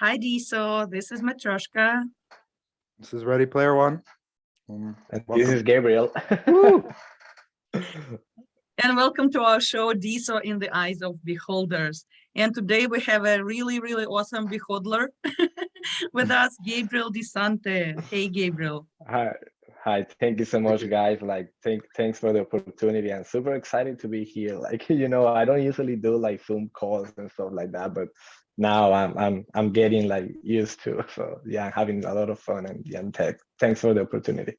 Hi, DeSo. This is Matryoshka. This is Ready Player One. And this Welcome. is Gabriel. Woo! And welcome to our show, DeSo in the Eyes of Beholders. And today we have a really, really awesome behodler with us, Gabriel DeSante. Hey, Gabriel. Hi, hi. Thank you so much, guys. Thanks for the opportunity. I'm super excited to be here. I don't usually do like Zoom calls and stuff like that, but now I'm getting like used to. So yeah, I'm having a lot of fun and yeah, thanks for the opportunity.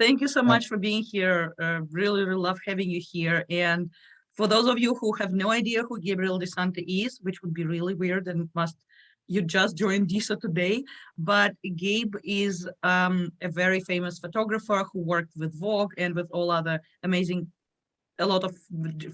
Thank you so And much for being here. Really, really love having you here. And for those of you who have no idea who Gabriel DeSante is, which would be really weird and you just joined DeSo today, but Gabe is a very famous photographer who worked with Vogue and with all other amazing, a lot of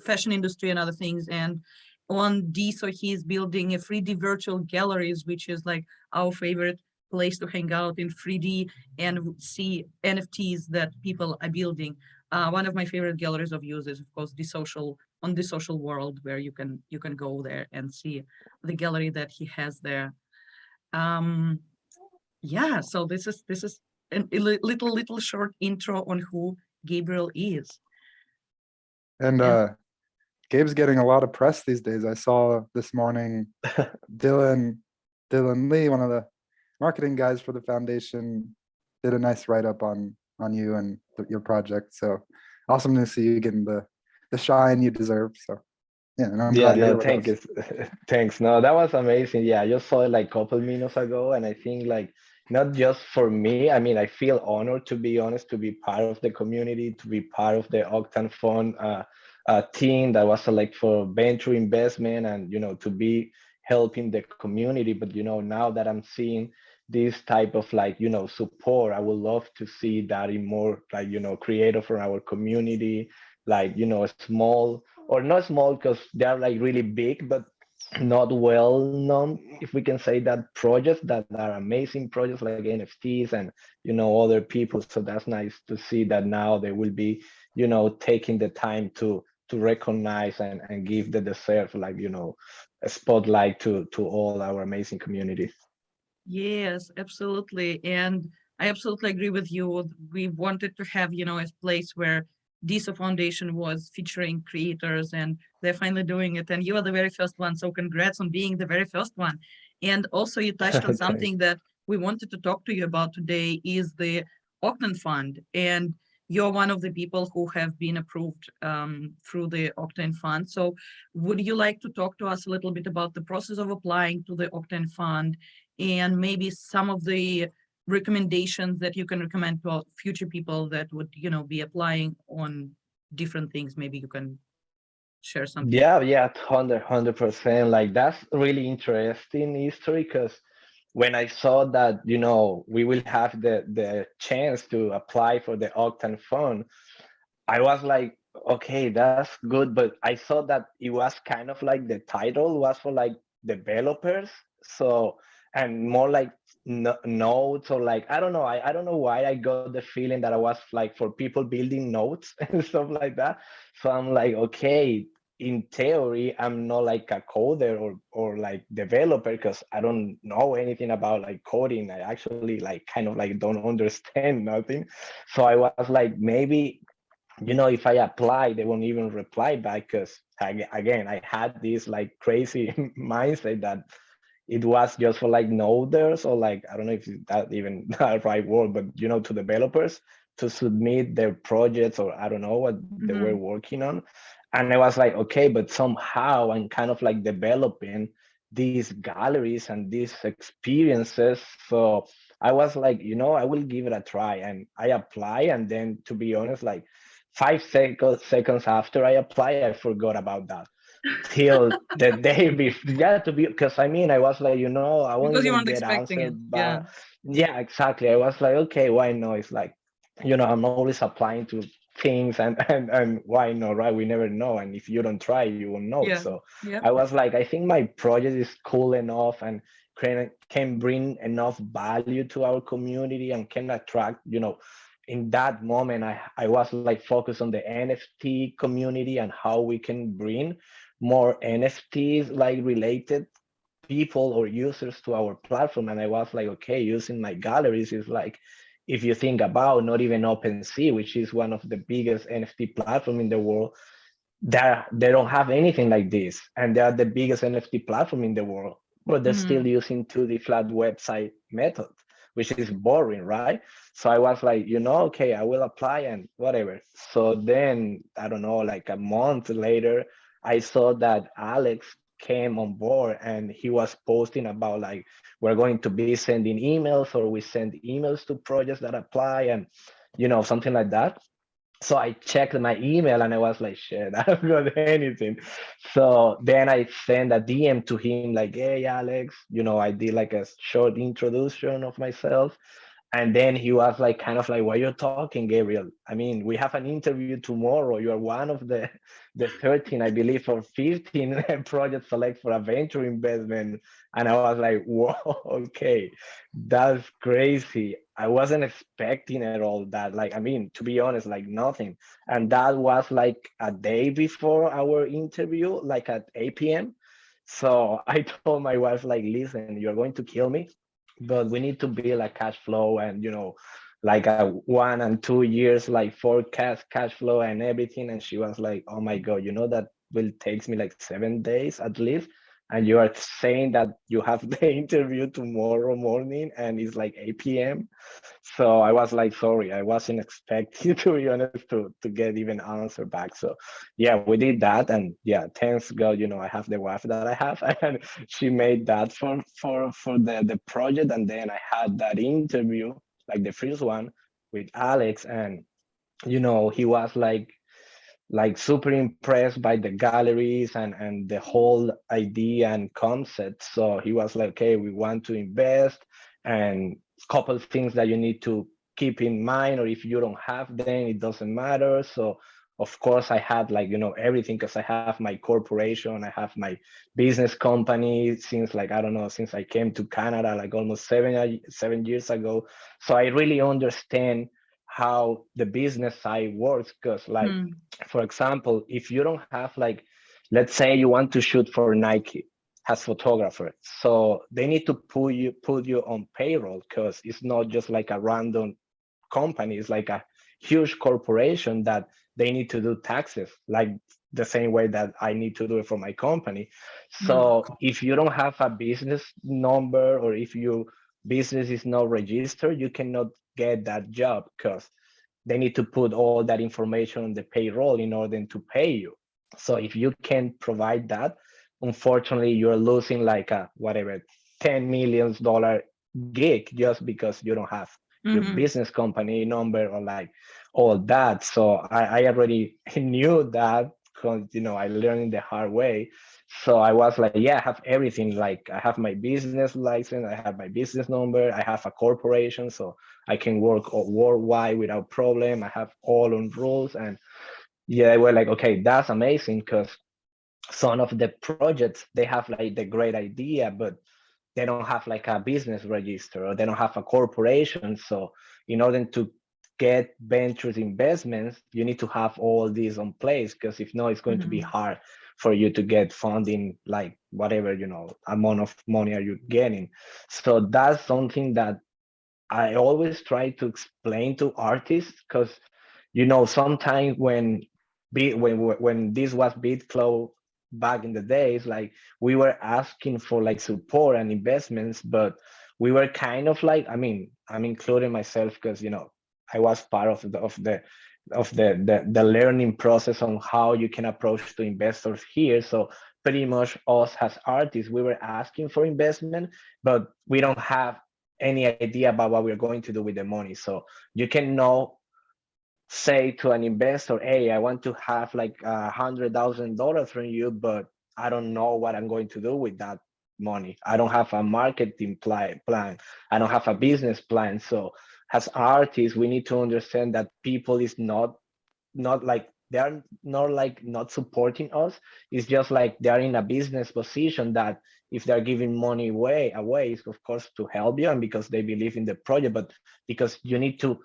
fashion industry and other things. And on DeSo, he's building a 3D virtual galleries, which is like our favorite place to hang out in 3D and see NFTs that people are building. One of my favorite galleries of use is, of course, the social world, where you can go there and see the gallery that he has there. Um, yeah, so this is a little short intro on who Gabriel is. and Yeah. Gabe's getting a lot of press these days. I saw this morning Dylan Lee, one of the marketing guys for the foundation, did a nice write-up on you and your project. So awesome to see you getting the shine you deserve. So yeah, and I'm Yeah, glad you're no, here with thank us. you. Thanks. No, that was amazing. Yeah, I just saw it like a couple minutes ago, and I think like not just for me. I mean, I feel honored to be honest, to be part of the community, to be part of the Octane Fund team that was selected for venture investment, and to be helping the community. But now that I'm seeing this type of like support, I would love to see that in more like creative for our community, like small or not small because they are like really big, but not well known, if we can say that, projects that are amazing projects like NFTs and other people. So that's nice to see that now they will be taking the time to recognize and give the deserve like a spotlight to all our amazing community. Yes, absolutely. And I absolutely agree with you. We wanted to have, a place where DeSo Foundation was featuring creators, and they're finally doing it. And you are the very first one. So congrats on being the very first one. And also you touched on Thanks. something that we wanted to talk to you about today is the Octane Fund. And you're one of the people who have been approved through the Octane Fund. So would you like to talk to us a little bit about the process of applying to the Octane Fund and maybe some of the recommendations that you can recommend to future people that would be applying on different things? Maybe you can share something. Yeah, 100%. Like that's really interesting history because when I saw that, we will have the chance to apply for the Octane Fund, I was like, okay, that's good. But I saw that it was kind of like the title was for like developers. So, and more like nodes or like, I don't know. I don't know why I got the feeling that I was like for people building nodes and stuff like that. So I'm like, okay, in theory, I'm not like a coder or like developer because I don't know anything about like coding. I actually like kind of like don't understand nothing. So I was like, maybe if I apply, they won't even reply back because again, I had this like crazy mindset that it was just for like noders or like I don't know if that even the right word, but to developers to submit their projects or I don't know what they were Hmm. working on. And I was like, okay, but somehow I'm kind of like developing these galleries and these experiences. So I was like, I will give it a try. And I apply. And then to be honest, like 5 seconds after I apply, I forgot about that till the day before. Yeah, to be because I mean I was like, I won't Because you even weren't get expecting it. answered. Yeah. But yeah, exactly. I was like, okay, why not? It's like, I'm always applying to things and why not, right? We never know. And if you don't try, you won't know. Yeah. So Yeah. I was like, I think my project is cool enough and can bring enough value to our community and can attract, in that moment I was like focused on the NFT community and how we can bring more NFTs like related people or users to our platform. And I was like, okay, using my galleries is like, if you think about not even OpenSea, which is one of the biggest NFT platform in the world, they don't have anything like this, and they are the biggest NFT platform in the world, but they're still using 2D flat website method, which is boring, right? So I was like, okay, I will apply and whatever. So then I don't know, like a month later, I saw that Alex came on board and he was posting about like we're going to be sending emails, or we send emails to projects that apply, and something like that. So I checked my email and I was like, shit, I don't got anything. So then I sent a DM to him like, hey, Alex, I did like a short introduction of myself. And then he was like, kind of like, what you're talking, Gabriel? I mean, we have an interview tomorrow. You are one of the 13, I believe, or 15 projects select for a venture investment. And I was like, whoa, okay, that's crazy. I wasn't expecting at all that. Like, I mean, to be honest, like nothing. And that was like a day before our interview, like at 8 p.m. So I told my wife, like, listen, you're going to kill me, but we need to build a cash flow and like a 1 and 2 years like forecast cash flow and everything. And she was like, oh my god, that will takes me like 7 days at least, and you are saying that you have the interview tomorrow morning and it's like 8 p.m. So I was like, sorry, I wasn't expecting, to be honest, to get even answer back. So yeah, we did that, and yeah, thanks God, I have the wife that I have, and she made that for the project. And then I had that interview, like the first one, with Alex, and he was like super impressed by the galleries and the whole idea and concept. So he was like, okay, we want to invest, and couple of things that you need to keep in mind, or if you don't have them, it doesn't matter. So of course I had like everything, because I have my corporation, I have my business company since like I don't know, since I came to Canada like almost 7 years ago. So I really understand how the business side works, because like for example, if you don't have like, let's say you want to shoot for Nike as photographer, so they need to put you on payroll, because it's not just like a random company, it's like a huge corporation that they need to do taxes like the same way that I need to do it for my company. So if you don't have a business number, or if your business is not registered, you cannot get that job, because they need to put all that information on the payroll in order to pay you. So if you can't provide that, unfortunately, you're losing like a whatever $10 million gig, just because you don't have your business company number or like all that. So I already knew that, because I learned the hard way. So I was like, yeah, I have everything. Like I have my business license, I have my business number, I have a corporation, so I can work worldwide without problem. I have all on rules. And yeah, they were like, okay, that's amazing, because some of the projects, they have like the great idea, but they don't have like a business register, or they don't have a corporation. So in order to get ventures investments, you need to have all these on place, because if not, it's going to be hard for you to get funding, like whatever amount of money are you getting. So that's something that I always try to explain to artists, because sometimes when this was BitCloud back in the days, like we were asking for like support and investments, but we were kind of like, I mean, I'm including myself, because I was part of the learning process on how you can approach to investors here. So pretty much us as artists, we were asking for investment, but we don't have any idea about what we're going to do with the money. So you cannot say to an investor, hey, I want to have like $100,000 from you, but I don't know what I'm going to do with that money. I don't have a marketing plan. I don't have a business plan. So as artists, we need to understand that people is not like, they're not like not supporting us. It's just like they're in a business position that if they're giving money away, is of course to help you, and because they believe in the project, but because you need to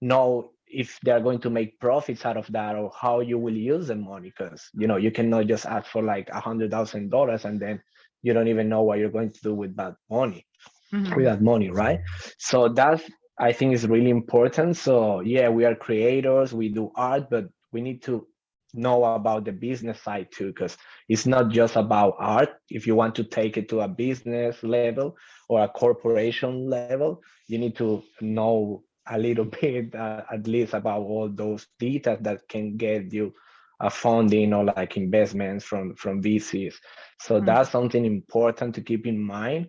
know if they're going to make profits out of that, or how you will use the money, because you cannot just ask for like $100,000 and then you don't even know what you're going to do with that money. Mhm. With that money, right? So that's, I think, is really important. So yeah, we are creators, we do art, but we need to know about the business side too, because it's not just about art. If you want to take it to a business level or a corporation level, you need to know a little bit, at least, about all those details that can get you a funding or like investments from VCs. So Mhm. that's something important to keep in mind.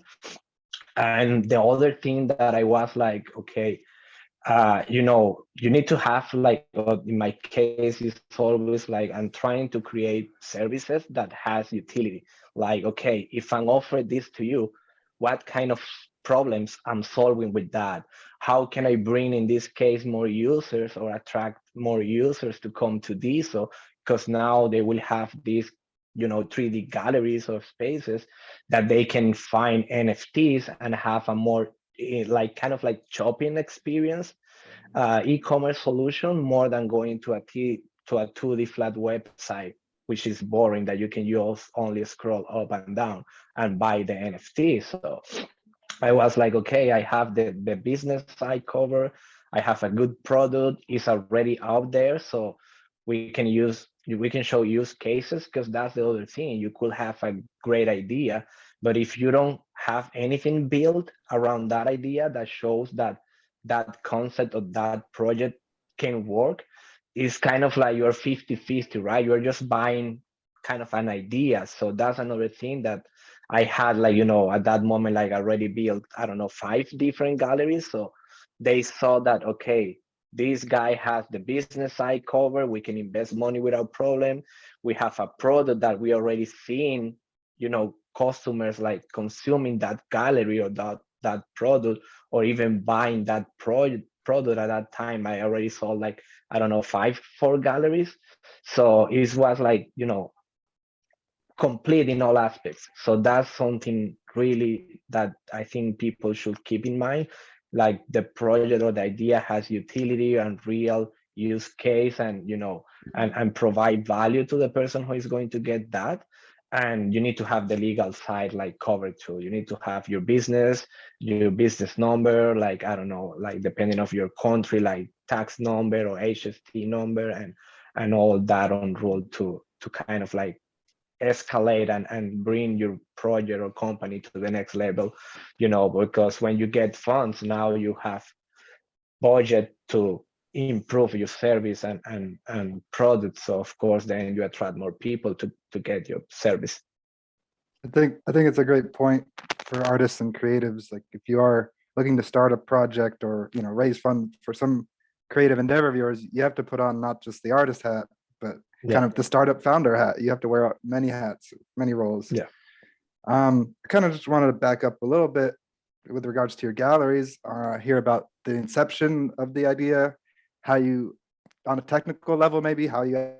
And the other thing that I was like, okay, you need to have like, in my case, it's always like I'm trying to create services that has utility. Like, okay, if I'm offering this to you, what kind of problems I'm solving with that? How can I bring, in this case, more users or attract more users to come to DeSo? Because now they will have these 3D galleries or spaces that they can find NFTs and have a more like kind of like shopping experience, e-commerce solution, more than going to a 2D flat website, which is boring, that you can use only scroll up and down and buy the NFT. So I was like, okay, I have the business side cover. I have a good product. It's already out there. So we can show use cases, because that's the other thing. You could have a great idea, but if you don't have anything built around that idea that shows that that concept or that project can work, it's kind of like you're 50-50, right? You're just buying kind of an idea. So that's another thing that I had, like, at that moment, like, already built, I don't know, 5 different galleries. So they saw that, okay, this guy has the business side covered. We can invest money without problem. We have a product that we already seen, customers like consuming that gallery or that product, or even buying that product. At that time, I already sold, like, I don't know, 4 galleries. So it was like, complete in all aspects. So that's something really that I think people should keep in mind. Like, the project or the idea has utility and real use case, and and provide value to the person who is going to get that. And you need to have the legal side like covered too. You need to have your business number, like, I don't know, like, depending of your country, like tax number or HST number, and all that on rule to kind of like escalate and bring your project or company to the next level, because when you get funds, now you have budget to improve your service and products. So of course, then you attract more people to get your service. I think it's a great point for artists and creatives. Like, if you are looking to start a project or raise funds for some creative endeavor of yours, you have to put on not just the artist hat, but kind of the startup founder hat. You have to wear many hats, many roles. Yeah. I kind of just wanted to back up a little bit with regards to your galleries, hear about the inception of the idea, how you, on a technical level, maybe how you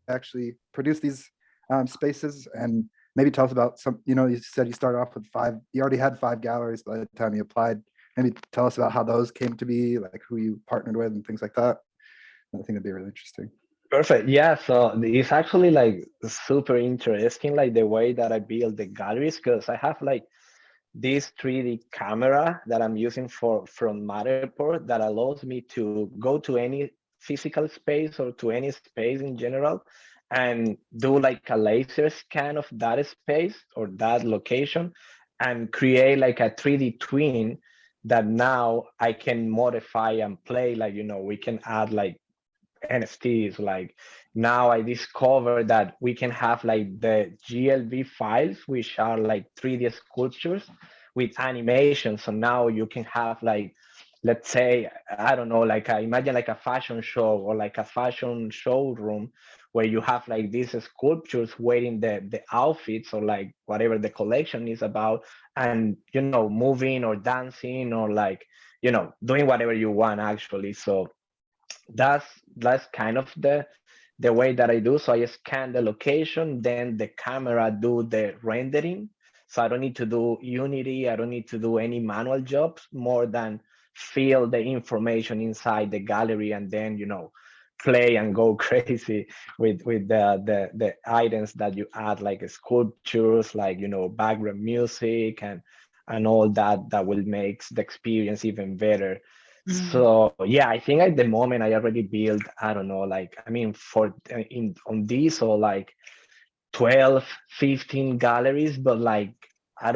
actually produce these spaces, and maybe tell us about some, you said you started off with 5, you already had 5 galleries by the time you applied. Maybe tell us about how those came to be, like who you partnered with and things like that. I think it'd be really interesting. Perfect. Yeah. So it's actually like super interesting, like the way that I build the galleries, because I have like this 3D camera that I'm using from Matterport that allows me to go to any physical space or to any space in general and do like a laser scan of that space or that location and create like a 3D twin that now I can modify and play. Like, we can add like NFTs. Like, now I discovered that we can have like the GLB files, which are like 3D sculptures with animation. So now you can have like, let's say, I don't know, like imagine like a fashion show or like a fashion showroom where you have like these sculptures wearing the outfits or like whatever the collection is about, and moving or dancing or like doing whatever you want actually. So that's kind of the way that I do. So I scan the location, then the camera do the rendering. So I don't need to do Unity. I don't need to do any manual jobs more than fill the information inside the gallery and then, play and go crazy with the items that you add, like sculptures, like, background music and all that will make the experience even better. So yeah, I think at the moment I already built, I don't know, like, I mean, on this, or like 12, 15 galleries, but like, I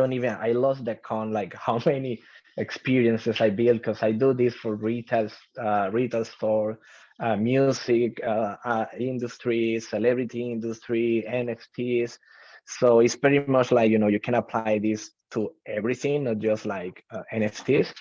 lost the count, like how many experiences I built, because I do this for retail store, music industry, celebrity industry, NFTs. So it's pretty much like, you can apply this to everything, not just like NFTs.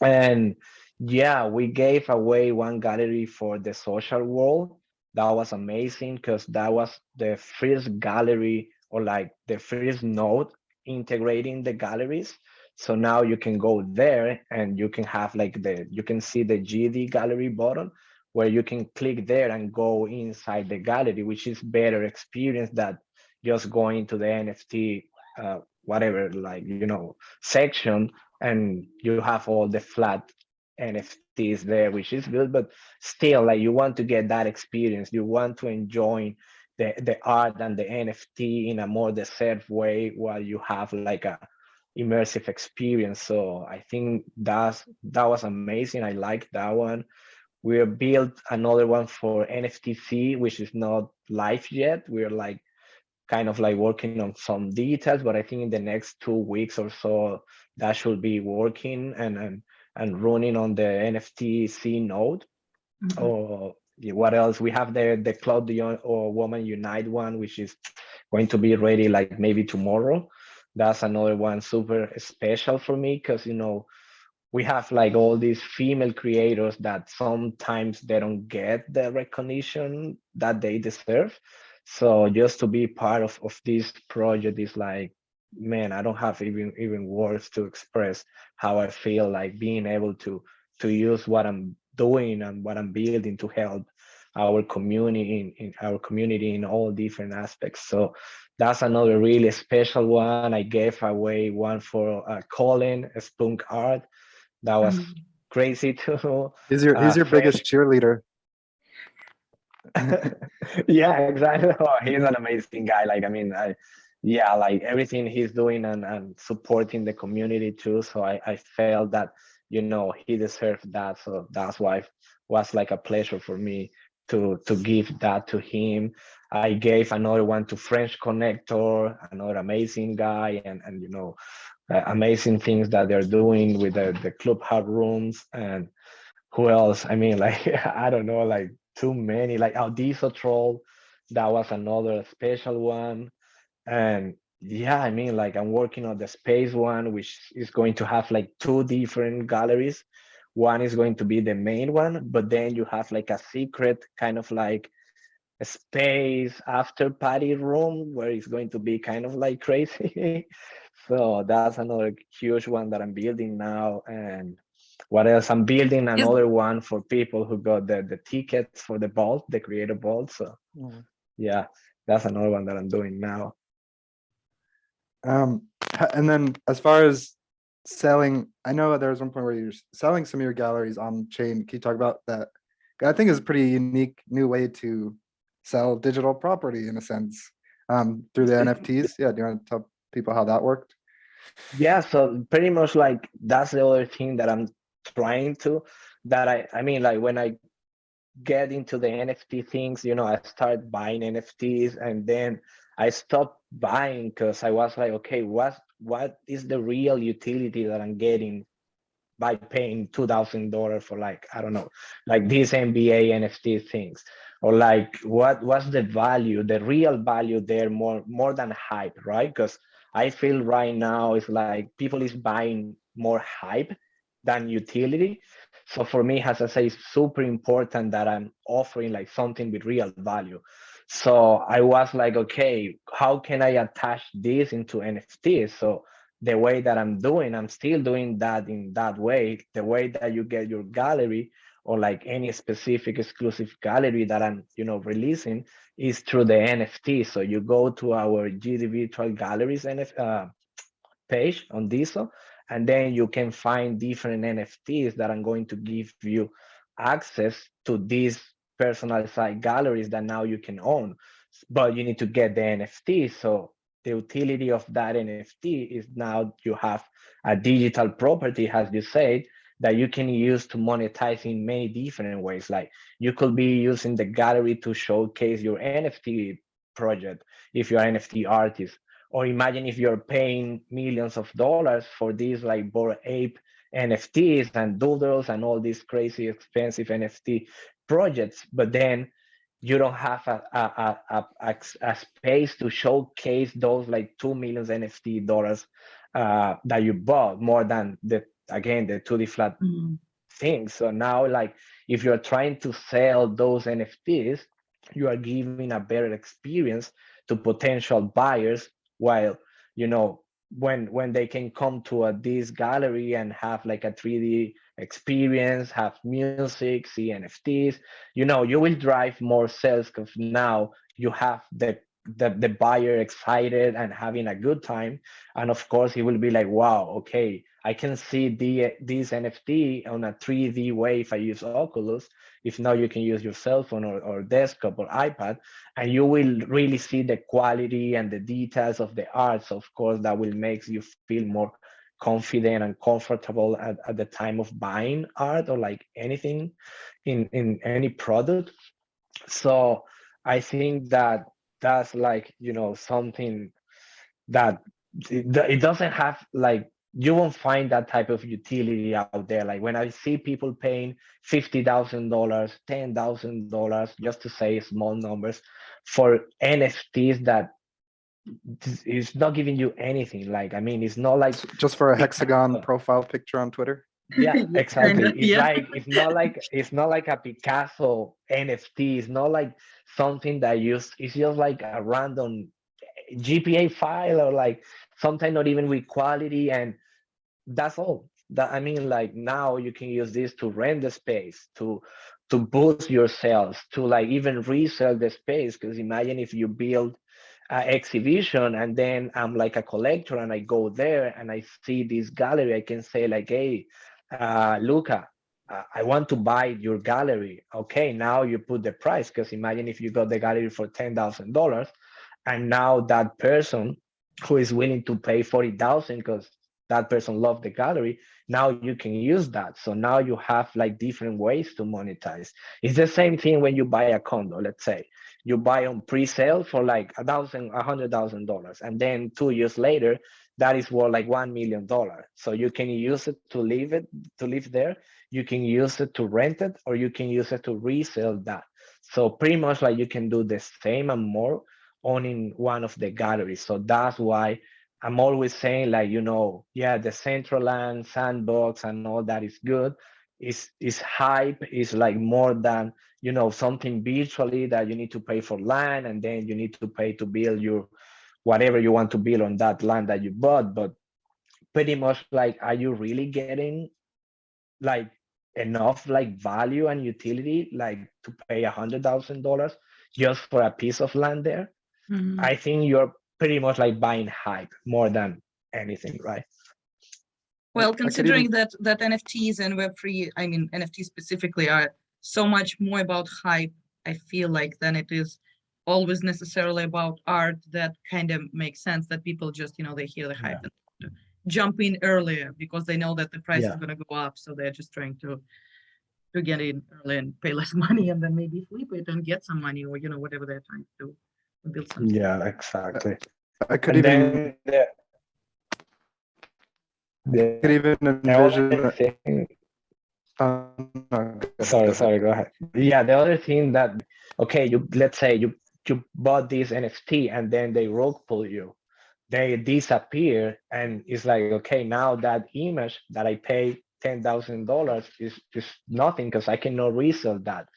And yeah, we gave away one gallery for the social world. That was amazing because that was the first gallery, or like the first node integrating the galleries. So now you can go there and you can have like you can see the GD gallery button, where you can click there and go inside the gallery, which is better experience than just going to the NFT, whatever, like, section, and you have all the flat NFTs there, which is good, but still, like, you want to get that experience. You want to enjoy the art and the NFT in a more deserved way, while you have like a immersive experience. So I think that was amazing. I like that one. We built another one for NFTC, which is not live yet. We're like kind of like working on some details, but I think in the next 2 weeks or so that should be working and running on the NFTC node. Or what else? We have the Cloud or Woman Unite one, which is going to be ready like maybe tomorrow. That's another one super special for me, because we have like all these female creators that sometimes they don't get the recognition that they deserve. So just to be part of this project is like, man, I don't have even words to express how I feel, like being able to use what I'm doing and what I'm building to help our community in all different aspects. So that's another really special one. I gave away one for Colin Spunk Art. That was crazy too. He's your biggest cheerleader. Yeah, exactly. Oh, he's an amazing guy. Like, I mean, yeah, like everything he's doing and supporting the community too. So I felt that, he deserved that. So that's why it was like a pleasure for me to give that to him. I gave another one to French Connector, another amazing guy, and amazing things that they're doing with the club hub rooms. And who else? I mean, like, I don't know, like too many, like DeSo Troll, that was another special one. And yeah, I mean, like, I'm working on the space one, which is going to have like 2 different galleries. One is going to be the main one, but then you have like a secret kind of like a space after party room where it's going to be kind of like crazy. So that's another huge one that I'm building now. And what else? I'm building another one for people who got the tickets for the vault, the creator vault. So yeah, that's another one that I'm doing now. And then as far as selling, I know there was one point where you're selling some of your galleries on chain. Can you talk about that? I think it's a pretty unique new way to sell digital property in a sense, through the NFTs. Yeah, do you want to tell people how that worked? Yeah, so pretty much like that's the other thing that I'm trying to, that I mean, like, when I get into the NFT things, I start buying NFTs, and then I stopped buying because I was like, okay, what is the real utility that I'm getting by paying $2,000 for, like, I don't know, like these NBA NFT things, or like what's the value, the real value there, more than hype, right? Because I feel right now it's like people is buying more hype than utility. So for me, as I say, it's super important that I'm offering like something with real value. So I was like, okay, how can I attach this into NFTs? So the way that I'm still doing that in that way. The way that you get your gallery, or like any specific exclusive gallery that I'm, releasing, is through the NFT. So you go to our GD Virtual Galleries page on DeSo, and then you can find different NFTs that are going to give you access to these personalized galleries that now you can own, but you need to get the NFT. So the utility of that NFT is now you have a digital property, as you said, that you can use to monetize in many different ways. Like you could be using the gallery to showcase your NFT project if you're an NFT artist. Or imagine if you're paying millions of dollars for these like Bored Ape NFTs and doodles and all these crazy expensive NFT projects, but then you don't have a space to showcase those like 2 million NFT dollars that you bought, more than the, again, the 2D flat things. So now, like, if you're trying to sell those NFTs, you are giving a better experience to potential buyers, while, you know, when they can come to this gallery and have like a 3D experience, have music, see NFTs, you know, you will drive more sales because now you have the buyer excited and having a good time. And of course he will be like, wow, okay, I can see this NFT on a 3D way if I use Oculus. If not, you can use your cell phone or desktop or iPad, and you will really see the quality and the details of the art. So of course that will make you feel more confident and comfortable at the time of buying art or like anything in any product. So I think that that's like, you know, something that it doesn't have, like, you won't find that type of utility out there. Like when I see people paying $50,000, $10,000, just to say small numbers, for NFTs that is not giving you anything. Like, I mean, it's not like Just for a hexagon profile picture on Twitter. yeah, exactly. Kinda, It's yeah. like it's not like a Picasso NFT. It's not like something that it's just like a random GPA file, or like sometimes not even with quality, and that's all. That, I mean, like now you can use this to rent the space, to boost your sales, to like even resell the space. Because imagine if you build an exhibition and then I'm like a collector and I go there and I see this gallery, I can say like, hey, Luca, I want to buy your gallery. Okay, now you put the price, because imagine if you got the gallery for $10,000, and now that person who is willing to pay 40,000 because that person loved the gallery, now you can use that. So now you have like different ways to monetize. It's the same thing when you buy a condo. Let's say you buy on pre-sale for like $100,000, and then 2 years later that is worth like $1 million. So you can use it to live there, you can use it to rent it, or you can use it to resell that. So pretty much like you can do the same and more owning one of the galleries. So that's why I'm always saying, like, you know, yeah, the Centraland sandbox and all that is good. Is hype, is like more than, you know, something virtually that you need to pay for land, and then you need to pay to build your whatever you want to build on that land that you bought. But pretty much like, are you really getting like enough like value and utility like to pay $100,000 just for a piece of land there? I think you're pretty much like buying hype more than anything, right? Well, I could considering even- that NFTs and Web3, I mean, NFTs specifically are so much more about hype, I feel like, than it is always necessarily about art. That kind of makes sense, that people just, you know, they hear the hype and jump in earlier because they know that the price is going to go up. So they're just trying to get in early and pay less money, and then maybe flip it and get some money, or, you know, whatever they're trying to do, build something. Yeah, exactly. I could And even then could even the envision. other thing, No, go sorry, go ahead. Yeah, the other thing that, okay, let's say you bought this NFT and then they rug pull you, they disappear, and it's like, okay, now that image that I paid $10,000 is nothing because I cannot resell that.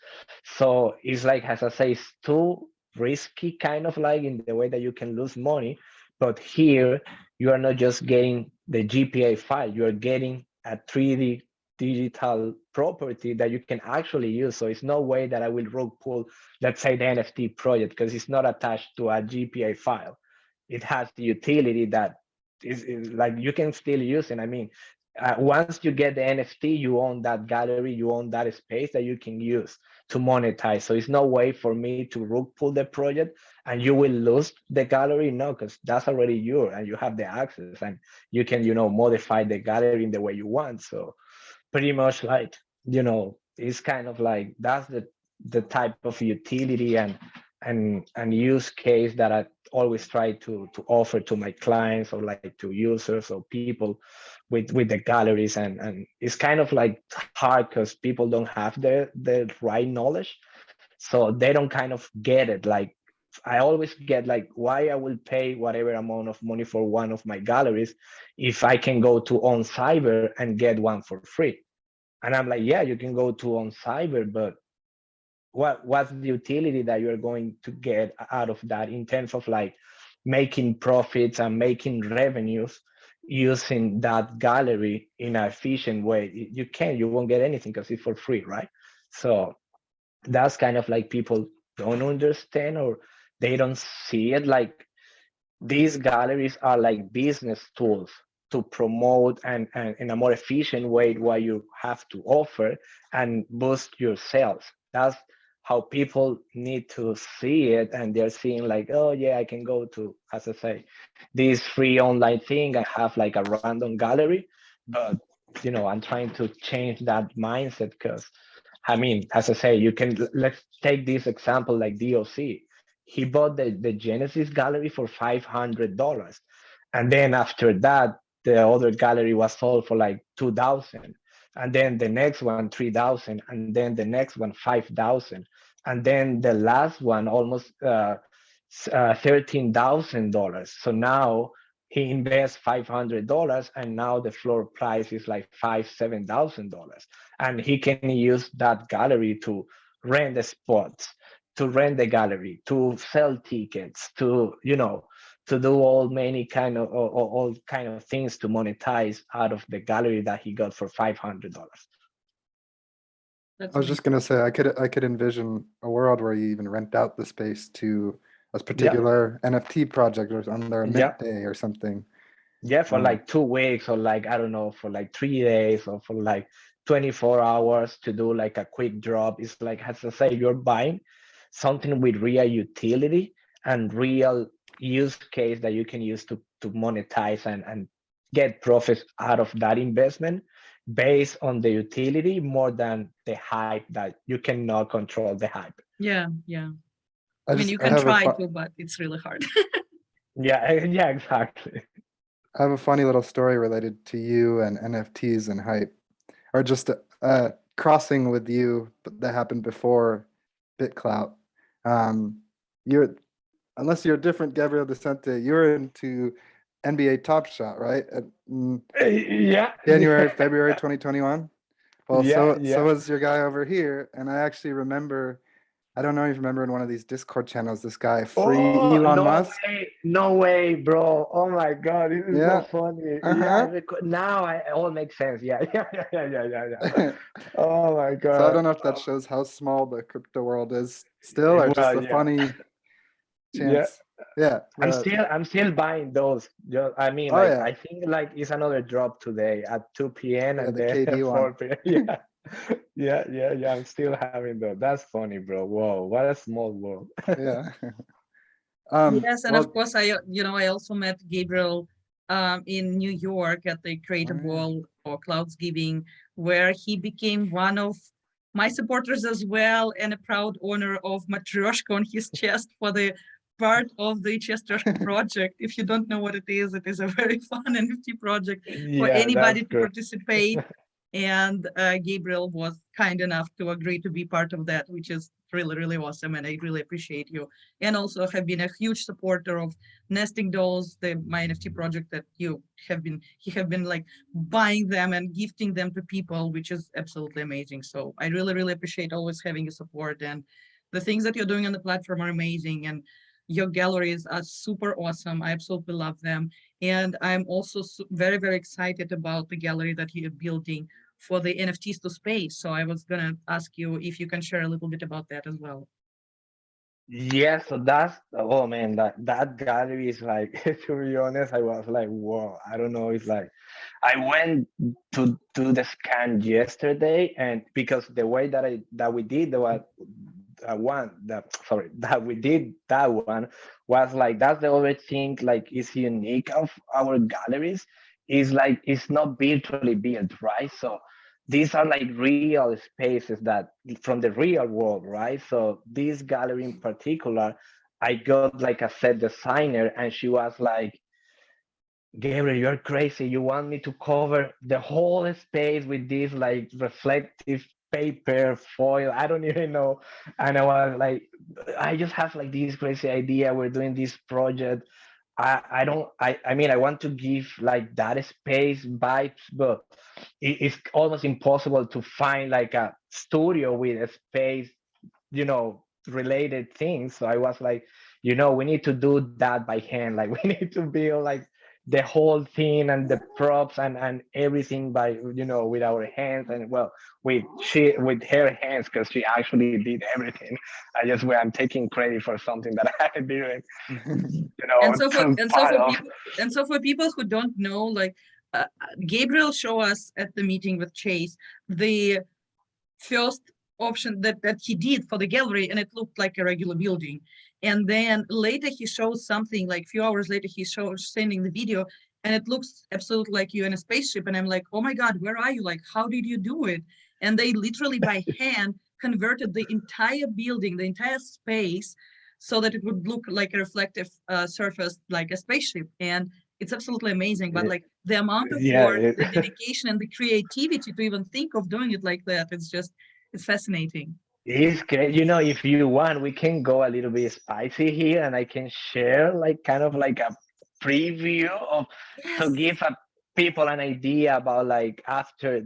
So it's like, as I say, it's too risky, kind of like in the way that you can lose money. But here you are not just getting the GPA file, you are getting a 3D digital property that you can actually use. So it's no way that I will rug pull, let's say, the NFT project, because it's not attached to a GPA file. It has the utility that is like you can still use it. I mean, once you get the NFT, you own that gallery, you own that space that you can use to monetize. So it's no way for me to rug pull the project and you will lose the gallery. No, because that's already yours and you have the access and you can, modify the gallery in the way you want. So pretty much like, it's kind of like that's the type of utility and use case that I always try to offer to my clients or like to users or people with the galleries, and it's kind of like hard because people don't have the right knowledge, so they don't kind of get it. Like I always get like why I will pay whatever amount of money for one of my galleries if I can go to on cyber and get one for free. And I'm like, yeah, you can go to on cyber, but what's the utility that you're going to get out of that in terms of like making profits and making revenues using that gallery in an efficient way? You won't get anything because it's for free, right? So that's kind of like people don't understand or they don't see it. Like these galleries are like business tools to promote and in a more efficient way what you have to offer and boost your sales. That's how people need to see it, and they're seeing like, oh yeah, I can go to, as I say, this free online thing and have like a random gallery. But I'm trying to change that mindset because I mean, as I say, let's take this example like DOC. He bought the Genesis gallery for $500. And then after that, the other gallery was sold for like 2,000. And then the next one, 3,000. And then the next one, 5,000. And then the last one, almost $13,000. So now he invests $500 and now the floor price is like $7,000. And he can use that gallery to rent the spots, to rent the gallery, to sell tickets, to do all kind of things to monetize out of the gallery that he got for $500. That's I was just gonna say, I could envision a world where you even rent out the space to a particular NFT project or on their mint day or something. Yeah, for like 2 weeks or like, I don't know, for like 3 days or for like 24 hours to do like a quick drop. It's like, as I say, you're buying something with real utility and real use case that you can use to monetize and get profits out of that investment based on the utility more than the hype that you cannot control the hype. Yeah. I mean, you can try to, but it's really hard. Yeah, exactly. I have a funny little story related to you and NFTs and hype, or just crossing with you that happened before BitClout. Unless you're a different Gabriel Decente, you're into NBA Top Shot, right? Yeah. February 2021. Well, so was your guy over here, and I actually remember. I don't know if you remember in one of these Discord channels, this guy, Elon Musk. No way, bro. Oh my God, this is so funny. Uh-huh. Yeah, now it all makes sense. Yeah. Oh my God. So I don't know if that shows how small the crypto world is still, or just a funny chance. Yeah. I'm still buying those. I mean, I think like it's another drop today at 2 p.m. and the then KD 4 p.m. Yeah. I'm still having those. That's funny, bro. Whoa, what a small world. Yeah. Yes, and of course, I also met Gabriel in New York at the Creative Wall or Clouds Giving, where he became one of my supporters as well, and a proud owner of Matryoshka on his chest for the part of the Chestershka project. If you don't know what it is a very fun NFT project for anybody to participate. And Gabriel was kind enough to agree to be part of that, which is really, really awesome. And I really appreciate you. And also have been a huge supporter of Nesting Dolls, my NFT project that he have been like buying them and gifting them to people, which is absolutely amazing. So I really, really appreciate always having your support, and the things that you're doing on the platform are amazing. And your galleries are super awesome. I absolutely love them. And I'm also very, very excited about the gallery that you're building for the NFTs to space. So I was going to ask you if you can share a little bit about that as well. Yeah, so that's, oh man, that gallery is like, to be honest, I was like, whoa, I don't know. It's like I went to do the scan yesterday, and because the way that we did the one that sorry that we did that one was like, that's the other thing like is unique of our galleries, is like it's not virtually built, right? So these are like real spaces that from the real world, right? So this gallery in particular, I got like a set designer, and she was like, Gabriel, you're crazy. You want me to cover the whole space with this like reflective paper foil? I don't even know. And I was like, I just have like this crazy idea. We're doing this project. I don't, I mean, I want to give like that space vibes, but it's almost impossible to find like a studio with a space, related things. So I was like, we need to do that by hand. Like we need to build like the whole thing and the props and everything by, with our hands, and well, with her hands, because she actually did everything. I'm taking credit for something that I didn't, And so for part of. people who don't know, like Gabriel showed us at the meeting with Chase the first option that he did for the gallery, and it looked like a regular building. And then later he shows something, like a few hours later he shows sending the video, and it looks absolutely like you're in a spaceship. And I'm like, oh my God, where are you? Like, how did you do it? And they literally by hand converted the entire building, the entire space, so that it would look like a reflective surface, like a spaceship. And it's absolutely amazing. But like the amount of Yeah, work, the dedication, and the creativity to even think of doing it like that, it's fascinating. it's great. If you want, we can go a little bit spicy here, and I can share like kind of like a preview of, to Yes. give people an idea about like after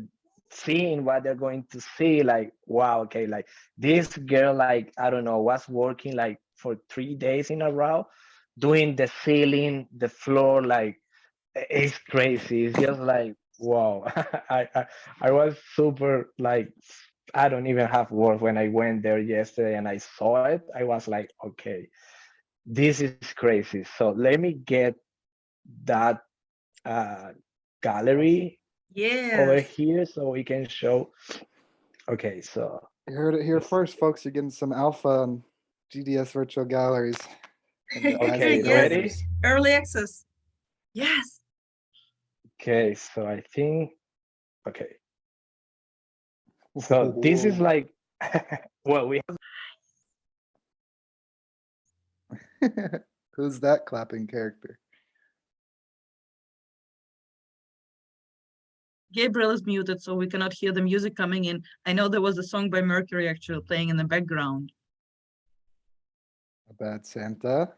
seeing what they're going to see, like, wow, okay, like this girl, like, I don't know, was working like for 3 days in a row, doing the ceiling, the floor, like it's crazy. It's just like, wow. I was super like, I don't even have words. When I went there yesterday and I saw it, I was like, okay, this is crazy. So let me get that uh, gallery over Yes. here so we can show. Okay, so You heard it here first, folks. You're getting some alpha on GDS virtual galleries. From the guys okay, at Yes. ready? Beholders. Early access. Yes. Okay, so I think, okay. So this is like, well, we Who's that clapping character? Gabriel is muted, so we cannot hear the music coming in. I know there was a song by Mercury actually playing in the background. A bad Santa.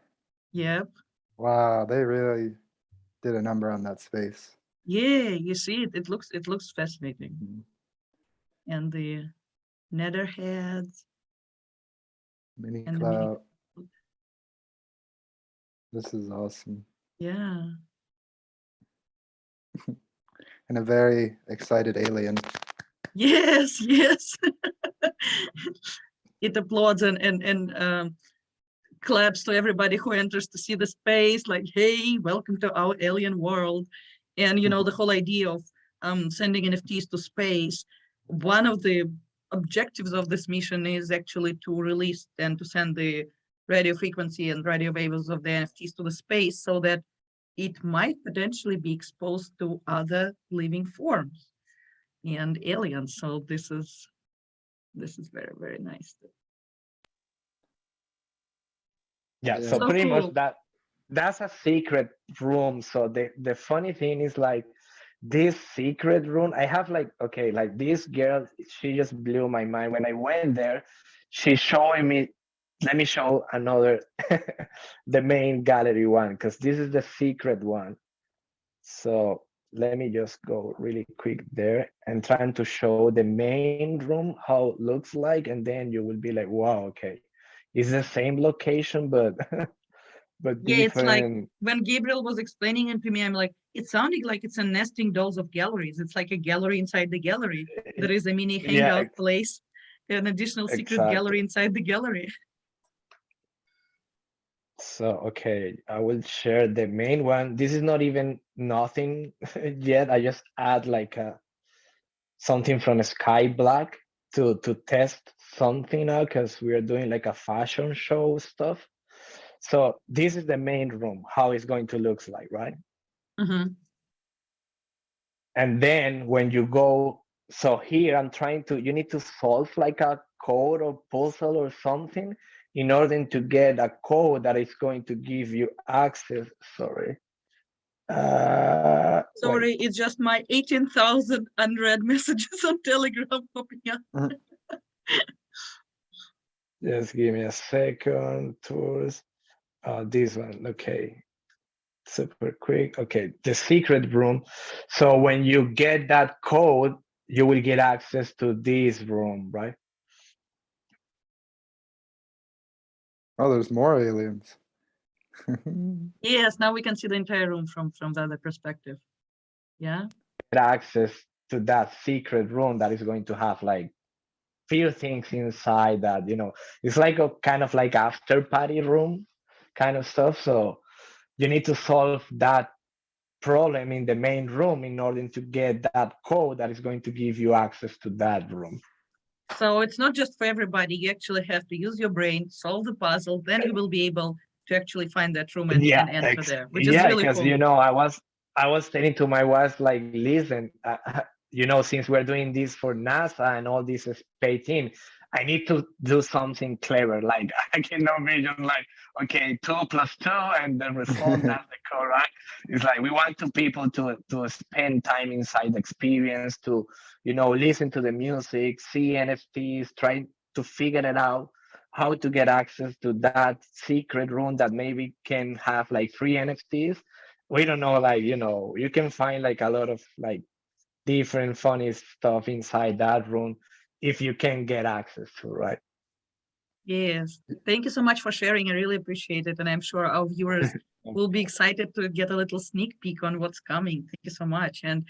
Yep. Wow, they really did a number on that space. Yeah, you see it. It looks fascinating. Mhm. And the nether heads Mini and the mini. cloud. This is awesome. Yeah. And a very excited alien. Yes, yes. It applauds and claps to everybody who enters to see the space, like, hey, welcome to our alien world. And the whole idea of sending NFTs to space, one of the objectives of this mission is actually to release and to send the radio frequency and radio waves of the NFTs to the space, so that it might potentially be exposed to other living forms and aliens. So this is very, very nice. Yeah, Yeah. so So pretty much cool. that's a secret room. So the funny thing is like this secret room, I have like, okay, like this girl, she just blew my mind. When I went there, she's showing me, let me show another, the main gallery one, because this is the secret one. So let me just go really quick there and trying to show the main room, how it looks like, and then you will be like, wow, okay, it's the same location, but but Yeah, it's like different. when Gabriel was explaining it to me, I'm like, it sounded like it's a nesting dolls of galleries. It's like a gallery inside the gallery. There is a mini Yeah, hangout place, an additional secret gallery exactly. inside the gallery. So, okay, I will share the main one. This is not even nothing yet. I just add like something from Sky Black to test something now because we are doing like a fashion show stuff. So this is the main room, how it's going to look like, right? Mm-hmm. And then when you go, so here I'm trying to, you need to solve like a code or puzzle or something in order to get a code that is going to give you access. Sorry. Wait, Sorry, it's just my 18,000 unread messages on Telegram popping up. just give me a second. Tours. This one. Okay. Super quick. Okay. The secret room. So when you get that code, you will get access to this room, right? Oh, there's more aliens. Yes, now we can see the entire room from the other perspective. Yeah. Get access to that secret room that is going to have like few things inside that, it's like a kind of like after party room kind of stuff. So you need to solve that problem in the main room in order to get that code that is going to give you access to that room. So it's not just for everybody. You actually have to use your brain, solve the puzzle, then you will be able to actually find that room and Yeah, enter there, which is yeah, really because cool. I was saying to my wife like, listen, since we're doing this for NASA and all this space team, I need to do something clever. Like I cannot be just like, okay, 2 + 2, and the result that's the code, right? It's like we want to people to spend time inside the experience, to listen to the music, see NFTs, try to figure it out how to get access to that secret room that maybe can have like free NFTs. We don't know, like, you can find like a lot of like different funny stuff inside that room if you can get access to, right? Yes. Thank you so much for sharing. I really appreciate it. And I'm sure our viewers will be excited to get a little sneak peek on what's coming. Thank you so much. And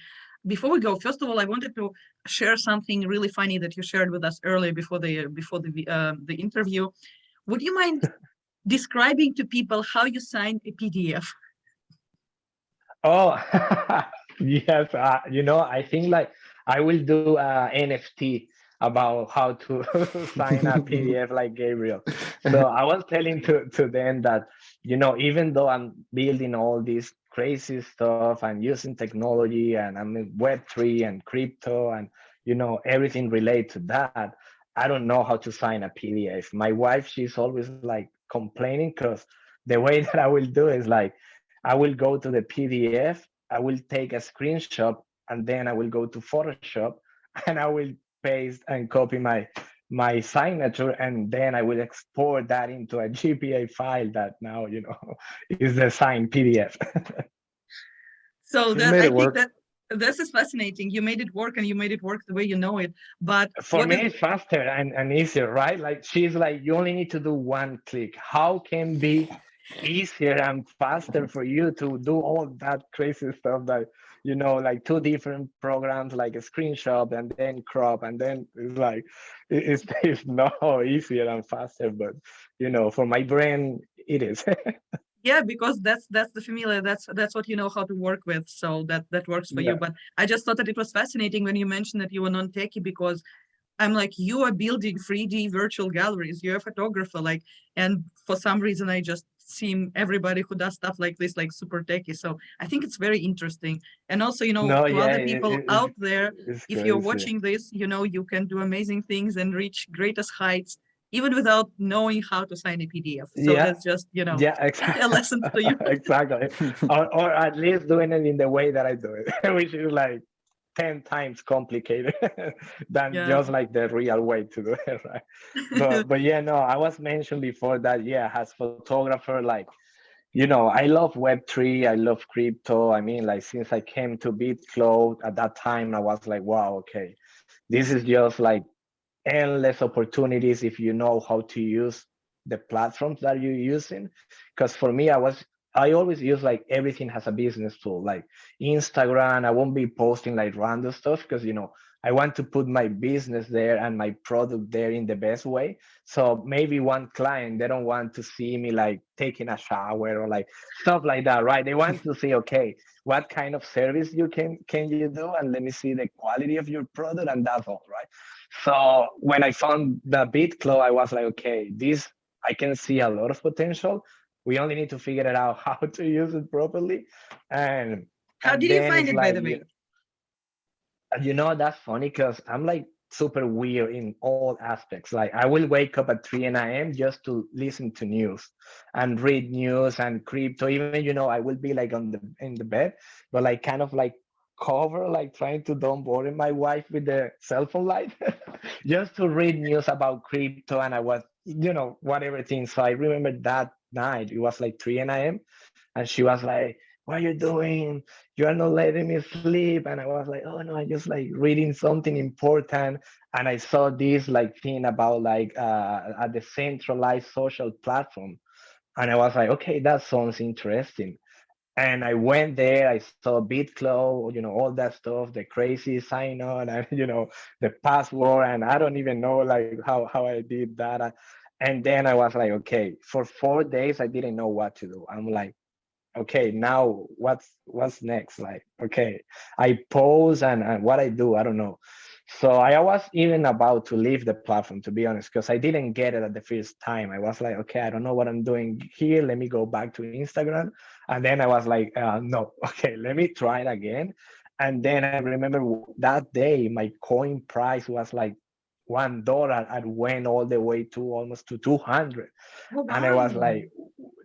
before we go, first of all, I wanted to share something really funny that you shared with us earlier before the interview. Would you mind describing to people how you sign a PDF? Oh, yes. I think like I will do NFT about how to sign a PDF like Gabriel. So I was telling to them that, even though I'm building all this crazy stuff and using technology and I'm in Web3 and crypto and, everything related to that, I don't know how to sign a PDF. My wife, she's always like complaining because the way that I will do is like, I will go to the PDF, I will take a screenshot, and then I will go to Photoshop and I will paste and copy my signature, and then I will export that into a GPA file that now, is the signed PDF. So You that made I it think work. that this is fascinating. You made it work and you made it work the way you know it. But For me, it's faster and easier, right? Like she's like, you only need to do one click. How can be easier and faster for you to do all that crazy stuff that, like two different programs, like a screenshot and then crop, and then it's like, it's no easier and faster, but for my brain, it is. yeah, because that's the familiar, that's what you know how to work with, so that works for you. Yeah. But I just thought that it was fascinating when you mentioned that you were non-techie, because I'm like, you are building 3D virtual galleries, you're a photographer, like, and for some reason I just seem everybody who does stuff like this like super techie. So I think it's very interesting. And also, No, to yeah, other people out there, it's if you're crazy. watching this, you can do amazing things and reach greatest heights even without knowing how to sign a PDF. So Yeah, that's just, yeah, a lesson to you. exactly. Or at least doing it in the way that I do it, which is like 10 times complicated than Yeah. just like the real way to do it, right? But yeah, no, I was mentioned before that, yeah, as photographer, like, I love Web3, I love crypto. I mean, like, since I came to BitCloud at that time, I was like, wow, okay, this is just like endless opportunities if you know how to use the platforms that you're using. Because for me, I always use like everything has a business tool, like Instagram. I won't be posting like random stuff because I want to put my business there and my product there in the best way. So maybe one client, they don't want to see me like taking a shower or like stuff like that, right? They want to see, okay, what kind of service you can you do, and let me see the quality of your product, and that's all, right? So when I found the BitCloud, I was like, okay, this I can see a lot of potential. We only need to figure it out how to use it properly, and How did you then find it's it, by like the way? that's funny because I'm like super weird in all aspects. Like I will wake up at 3 a.m. just to listen to news and read news and crypto. Even I will be like in the bed, but like kind of like cover, like trying to don't bother my wife with the cell phone light, just to read news about crypto. And I was, whatever thing. So I remember that night it was like 3 a.m. and she was like, "What are you doing? You are not letting me sleep." And I was like, "Oh no, I just like reading something important." And I saw this like thing about like a decentralized social platform. And I was like, okay, that sounds interesting. And I went there, I saw BitCloud, all that stuff, the crazy sign on and the password. And I don't even know like how I did that. And then I was like, okay, for 4 days I didn't know what to do. I'm like, okay, now what's next? Like, okay, I pose and what I do, I don't know. So I was even about to leave the platform, to be honest, because I didn't get it at the first time. I was like, okay, I don't know what I'm doing here. Let me go back to Instagram. And then I was like, no, okay, let me try it again. And then I remember that day, my coin price was like $1 and went all the way to almost to 200. Oh, And I was wow. like,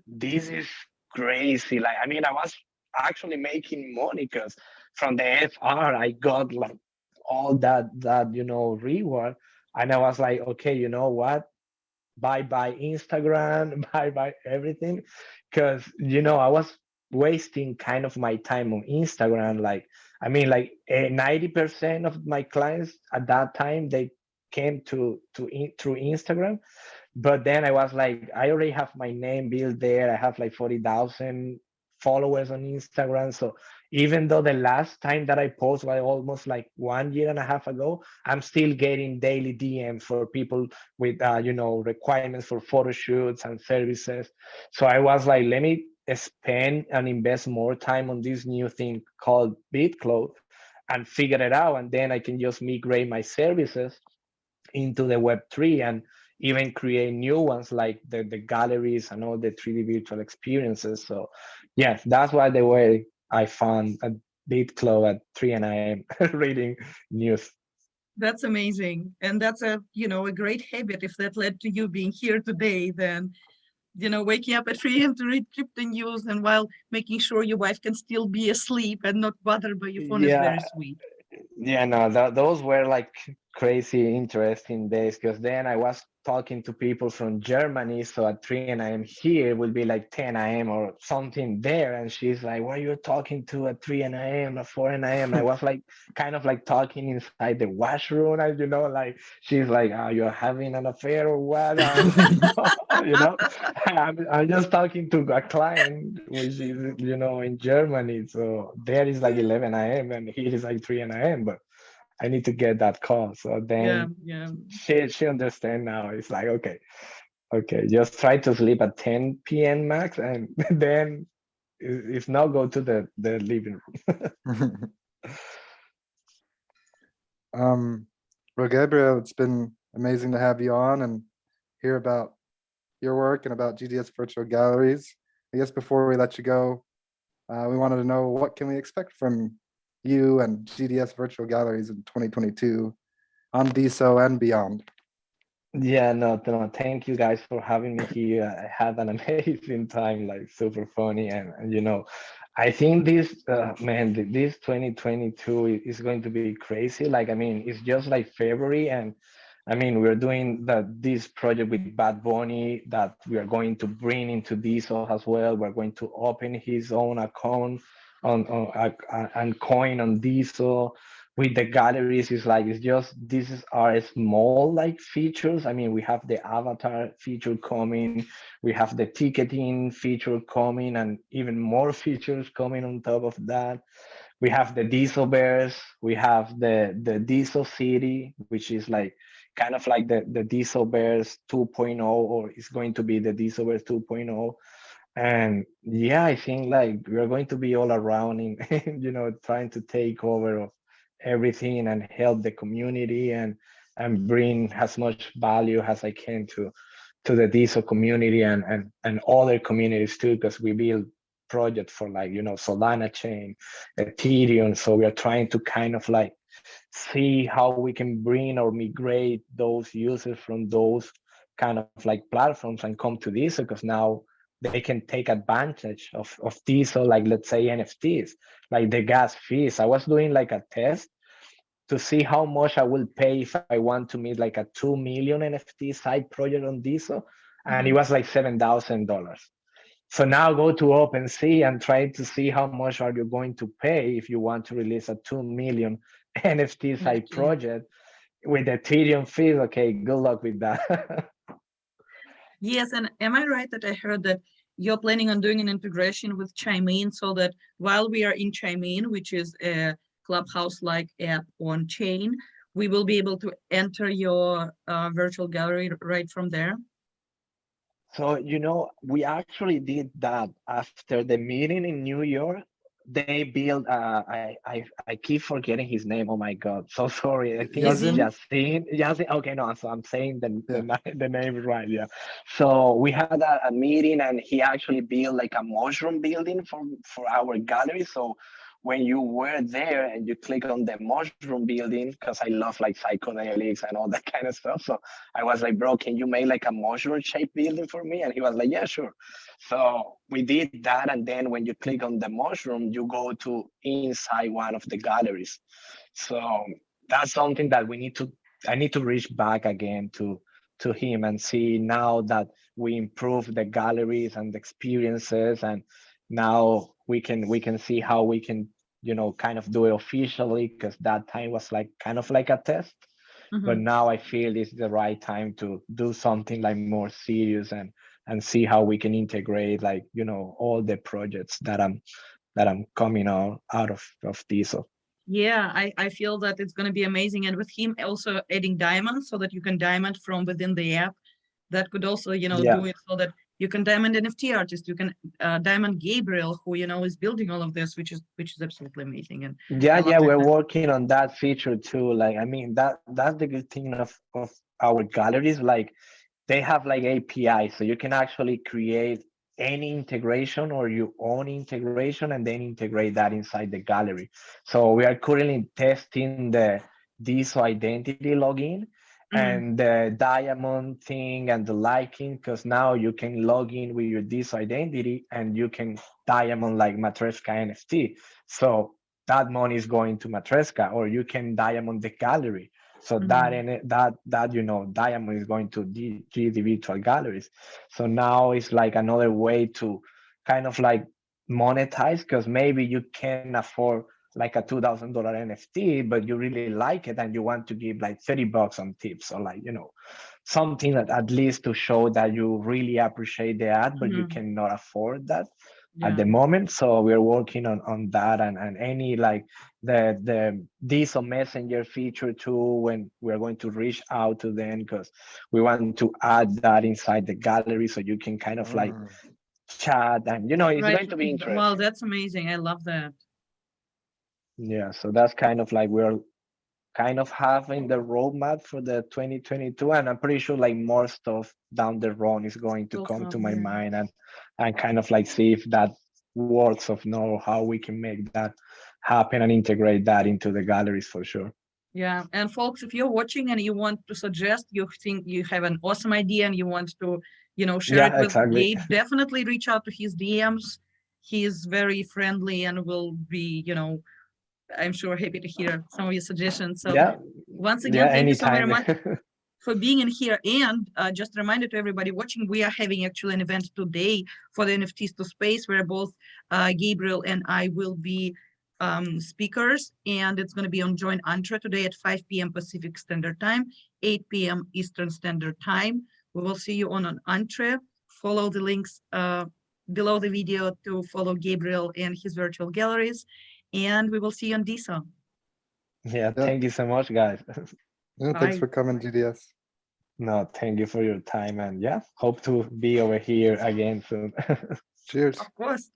this is crazy. Like, I mean, I was actually making money because from the FR, I got like all that reward. And I was like, okay, you know what? Bye bye Instagram, bye bye everything. Because, I was wasting kind of my time on Instagram. Like, I mean, like 90% of my clients at that time, they came through Instagram. But then I was like, I already have my name built there. I have like 40,000 followers on Instagram. So even though the last time that I posted was almost like 1 year and a half ago, I'm still getting daily DMs for people with, requirements for photo shoots and services. So I was like, let me spend and invest more time on this new thing called BitCloud and figure it out. And then I can just migrate my services into the Web3 and even create new ones like the galleries and all the 3D virtual experiences. So yes, that's why the way I found a BitCloud at 3 a.m. reading news. That's amazing. And that's a great habit. If that led to you being here today, then, waking up at 3 a.m. to read crypto news and while making sure your wife can still be asleep and not bothered by your phone is Yeah, very sweet. yeah, no, those were like crazy interesting days because then I was talking to people from Germany. So at 3 a.m. here will be like 10 a.m. or something there. And she's like, what are you talking to at 3 a.m. or 4 a.m.? I was like, kind of like talking inside the washroom. And, like, she's like, you're having an affair or what? You know, I'm just talking to a client, which is, in Germany. So there is like 11 a.m. and here is like 3 a.m. But I need to get that call. So Yeah, then yeah. she understand now. It's like, okay, just try to sleep at 10 p.m. max, and then if not, go to the living room. Well, Gabriel, it's been amazing to have you on and hear about your work and about GDS virtual galleries. I guess before we let you go, we wanted to know what can we expect from you and GDS virtual galleries in 2022 on DeSo and beyond. Yeah, no, thank you guys for having me here. I had an amazing time, like super funny, and I think this man, this 2022 is going to be crazy. Like, I mean, it's just like February, and I mean, we're doing this project with Bad Bunny that we are going to bring into DeSo as well. We're going to open his own account and coin on DeSo. with the galleries is like it's just this is our small like features. I mean, we have the avatar feature coming, we have the ticketing feature coming, and even more features coming on top of that. We have the DeSo Bears, we have the DeSo City, which is like kind of like the DeSo Bears 2.0, or it's going to be the DeSo Bears 2.0. And yeah, I think like we're going to be all around in trying to take over of everything and help the community and bring as much value as I can to the DeSo community and other communities too, because we build projects for like Solana chain, Ethereum. So we are trying to kind of like see how we can bring or migrate those users from those kind of like platforms and come to DeSo, because now they can take advantage of DeSo, like let's say NFTs, like the gas fees. I was doing like a test to see how much I will pay if I want to meet like a 2 million NFT side project on DeSo, and it was like $7,000. So now go to OpenSea and try to see how much are you going to pay if you want to release a 2 million NFT side project with Ethereum fees. Okay, good luck with that. Yes, and am I right that I heard that you're planning on doing an integration with Chime so that while we are in Chime, which is a Clubhouse-like app on chain, we will be able to enter your virtual gallery right from there? So, we actually did that after the meeting in New York. They built, I keep forgetting his name. Oh my God. So sorry. I think it's Yazin? Yasin. Okay, no, so I'm saying Yeah. the name right. Yeah. So we had a meeting and he actually built like a mushroom building for our gallery. So when you were there and you click on the mushroom building, because I love like psychedelics and all that kind of stuff. So I was like, bro, can you make like a mushroom shaped building for me? And he was like, yeah, sure. So we did that. And then when you click on the mushroom, you go to inside one of the galleries. So that's something that I need to reach back again to him and see now that we improve the galleries and the experiences, and now we can see how we can kind of do it officially, because that time was like kind of like a test. But now I feel it's the right time to do something like more serious and see how we can integrate like all the projects that I'm coming out of this. Yeah, I feel that it's going to be amazing. And with him also adding diamonds so that you can diamond from within the app, that could also, do Yeah. it so that you can diamond NFT artist, you can diamond Gabriel, who, is building all of this, which is absolutely amazing. And I love Yeah, that. we're working on that feature too. Like, I mean, that's the good thing of our galleries. Like, they have like API, so you can actually create any integration or your own integration and then integrate that inside the gallery. So we are currently testing the DeSo identity login Mm, and the diamond thing and the liking, because now you can log in with your DeSo identity and you can diamond like Matreska NFT. So that money is going to Matreska, or you can diamond the gallery. So that mhm. and that diamond is going to the virtual galleries. So now it's like another way to kind of like monetize, because maybe you can afford like a $2,000 NFT, but you really like it and you want to give like $30 on tips, or like something that at least to show that you really appreciate the ad, but you Mhm. cannot afford that at Yeah. the moment. So we're working on that, and any like the DeSo messenger feature too, when we're going to reach out to them, because we want to add that inside the gallery so you can kind of like chat, and it's Right. going to be Wow, interesting. that's amazing. I love that. Yeah, so that's kind of like we're kind of having the roadmap for the 2022, and I'm pretty sure like more stuff down the road is going to Will come to come, my yeah. mind, and kind of like see if that works, of know how we can make that happen and integrate that into the galleries for sure. Yeah. And folks, if you're watching and you want to suggest, you think you have an awesome idea and you want to, share it Yeah, with exactly. Gabe, definitely reach out to his DMs. He is very friendly and will be, I'm sure happy to hear some of your suggestions. So Yeah, once yeah, again, thank you so very anytime. much for being in here. And just a reminder to everybody watching, we are having actually an event today for the NFTs to Space, where both Gabriel and I will be speakers, and it's going to be on Join Entre today at 5 p.m. Pacific Standard Time, 8 p.m. Eastern Standard Time. We will see you on an Entre. Follow the links below the video to follow Gabriel and his virtual galleries, and we will see you on DeSo. Yeah, Yeah. thank you so much, guys. Yeah, thanks Bye. for coming, GDS. No, thank you for your time, and yeah, hope to be over here again soon. Cheers. Of course.